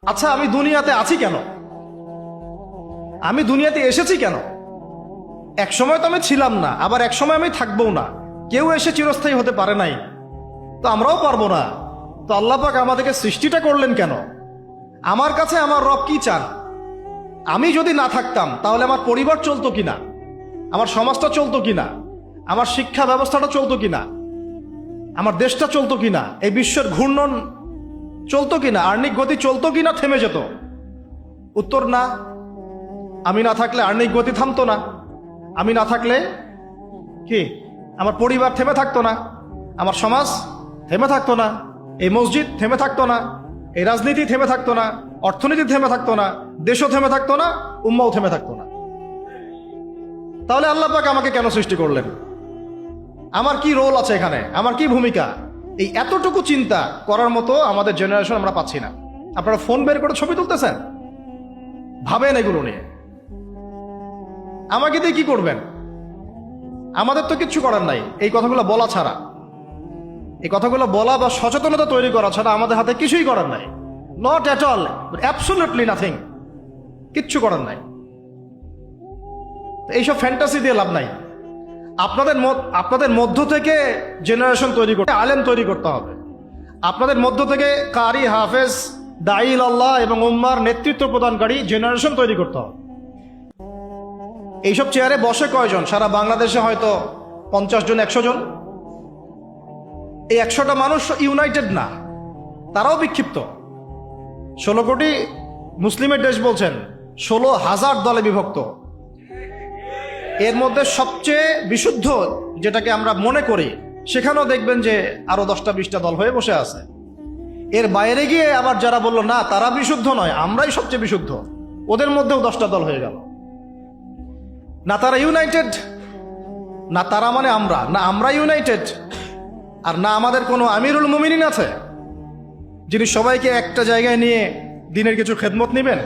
আচ্ছা, আমি দুনিয়াতে আছি কেন? আমি দুনিয়াতে এসেছি কেন? এক সময় তো আমি ছিলাম না, আবার এক সময় আমি থাকবো না। কেউ এসে চিরস্থায়ী হতে পারে নাই, তো আমরাও পারবো না। তো আল্লাহ পাক আমাদেরকে সৃষ্টিটা করলেন কেন? আমার কাছে আমার রব কি চান? আমি যদি না থাকতাম তাহলে আমার পরিবার চলতো কিনা, আমার সমাজটা চলতো কিনা, আমার শিক্ষা ব্যবস্থাটা চলতো কিনা, আমার দেশটা চলতো কিনা, এই বিশ্বের ঘূর্ণন চলতো কিনা, আর্নিক গতি চলতো কিনা, থেমে যেত? উত্তর না। আমি না থাকলে আর্নিক গতি থামতো না। আমি না থাকলে কি আমার পরিবার থেমে থাকতো না, আমার সমাজ থেমে থাকতো না, এই মসজিদ থেমে থাকতো না, এই রাজনীতি থেমে থাকতো না, অর্থনীতি থেমে থাকতো না, দেশও থেমে থাকতো না, উম্মাও থেমে থাকতো না। তাহলে আল্লাহ পাক আমাকে কেন সৃষ্টি করলেন? আমার কি রোল আছে এখানে? আমার কি ভূমিকা? এই এতটুকু চিন্তা করার মতো আমাদের জেনারেশন আমরা পাচ্ছি না। আপনারা ফোন বের করে ছবি তুলতেছেন, ভাবেন এগুলো নিয়ে। আমাকে দিয়ে কি করবেন? আমাদের তো কিচ্ছু করার নাই এই কথাগুলো বলা ছাড়া। এই কথাগুলো বলা বা সচেতনতা তৈরি করা ছাড়া আমাদের হাতে কিছুই করার নাই। Not at all, absolutely nothing. কিচ্ছু করার নাই। এইসব ফ্যান্টাসি দিয়ে লাভ নাই। আপনাদের মধ্য থেকে জেনারেশন তৈরি করতে, আলেম তৈরি করতে হবে। আপনাদের মধ্য থেকে কারি, হাফেজ, দাঈল আল্লাহ এবং উম্মার নেতৃত্ব প্রদানকারী জেনারেশন তৈরি করতে হবে। এইসব চেয়ারে বসে কয়জন? সারা বাংলাদেশে হয়তো 50 জন, 100 জন। এই 100টা মানুষ ইউনাইটেড না, তারাও বিক্ষিপ্ত। 16 কোটি মুসলিমের দেশ বলছেন, 16,000 দলে বিভক্ত। এর মধ্যে সবচেয়ে বিশুদ্ধ যেটাকে আমরা মনে করি, সেখানেও দেখবেন যে আরো 10টা 20টা দল হয়ে বসে আছে। এর বাইরে গিয়ে আবার যারা বলল না তারা বিশুদ্ধ নয়, আমরাই সবচেয়ে বিশুদ্ধ, ওদের মধ্যেও 10টা দল হয়ে গেল। না তারা ইউনাইটেড, না তারা মানে আমরা, না আমরা ইউনাইটেড, আর না আমাদের কোনো আমিরুল মুমিনিন আছে যিনি সবাইকে একটা জায়গায় নিয়ে দিনের কিছু খেদমত নেবেন।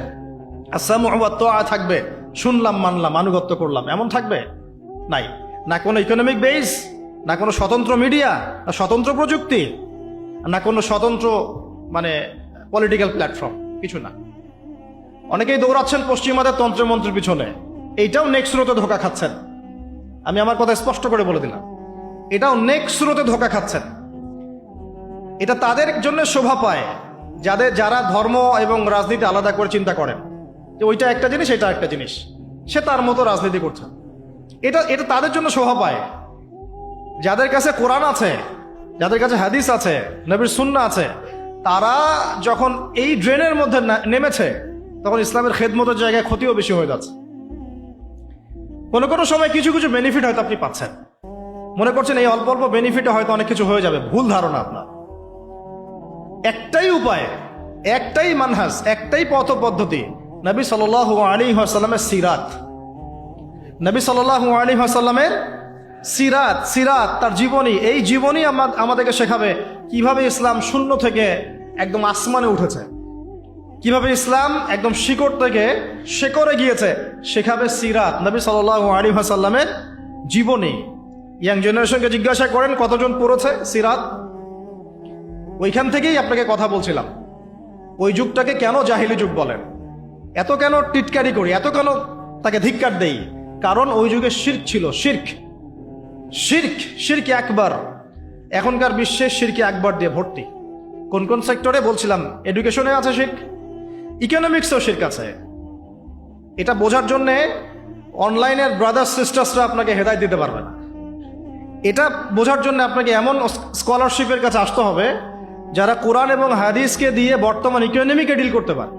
আসসামু ওয়া তাআ থাকবে, শুনলাম মানলাম আনুগত্য করলাম, এমন থাকবে? নাই। না কোনো ইকোনমিক বেস, না কোনো স্বতন্ত্র মিডিয়া, না স্বতন্ত্র প্রযুক্তি, না কোনো স্বতন্ত্র মানে পলিটিক্যাল প্ল্যাটফর্ম, কিছু না। অনেকেই দৌড়াচ্ছেন পশ্চিমাদের তন্ত্রমন্ত্রের পিছনে, এইটাও নেক্সট স্রোতে ধোকা খাচ্ছেন। আমি আমার কথা স্পষ্ট করে বলে দিলাম, এটাও নেক্সট স্রোতে ধোকা খাচ্ছেন। এটা তাদের জন্য শোভা পায় যারা ধর্ম এবং রাজনীতি আলাদা করে চিন্তা করেন, যে ওইটা একটা জিনিস, এটা একটা জিনিস, সে তার মতো রাজনীতি করছে। এটা তাদের জন্য শোভা পায়। যাদের কাছে কোরআন আছে, যাদের কাছে হাদিস আছে, নবীর সুন্নাহ আছে, তারা যখন এই ড্রেনের মধ্যে নেমেছে, তখন ইসলামের খেদমতের জায়গায় ক্ষতিও বেশি হয়ে যাচ্ছে। কোনো সময় কিছু কিছু বেনিফিট হয়তো আপনি পাচ্ছেন, মনে করছেন এই অল্প অল্প বেনিফিটে হয়তো অনেক কিছু হয়ে যাবে। ভুল ধারণা আপনার। একটাই উপায়, একটাই মানহাজ, একটাই পথ পদ্ধতি, নবী সাল্লাল্লাহু আলাইহি ওয়াসাল্লামের সিরাত। নবী সাল্লাল্লাহু আলাইহি ওয়াসাল্লামের সিরাত, তার জীবনী। এই জীবনী আমাদেরকে শেখাবে কিভাবে ইসলাম শূন্য থেকে একদম আসমানে উঠেছে, কিভাবে ইসলাম একদম শিকড় থেকে শেকড়ে গিয়েছে, শেখাবে সিরাত, নবী সাল্লাল্লাহু আলাইহি ওয়াসাল্লামের জীবনী। ইয়াং জেনারেশনকে জিজ্ঞাসা করেন কতজন পড়েছে সিরাত। ওইখান থেকেই আপনাকে কথা বলছিলাম, ওই যুগটাকে কেন জাহিলি যুগ বলেন, এত কেন টিটকারি করি, এত কেন তাকে ধিক্কার দেই? কারণ ওই যুগে শিরক ছিল। শিরক একবার। এখনকার বিশ্বে শিরকে একবার দিয়ে ভর্তি। কোন কোন সেক্টরে বলছিলাম, এডুকেশনে আছে শিরক, ইকোনমিক্সেও শিরক আছে। এটা বোঝার জন্যে অনলাইনের ব্রাদার্স সিস্টার্সরা আপনাকে হেদায়েত দিতে পারবে না। এটা বোঝার জন্য আপনাকে এমন স্কলারশিপের কাছে আসতে হবে যারা কোরআন এবং হাদিসকে দিয়ে বর্তমান ইকোনমিকে ডিল করতে পারে।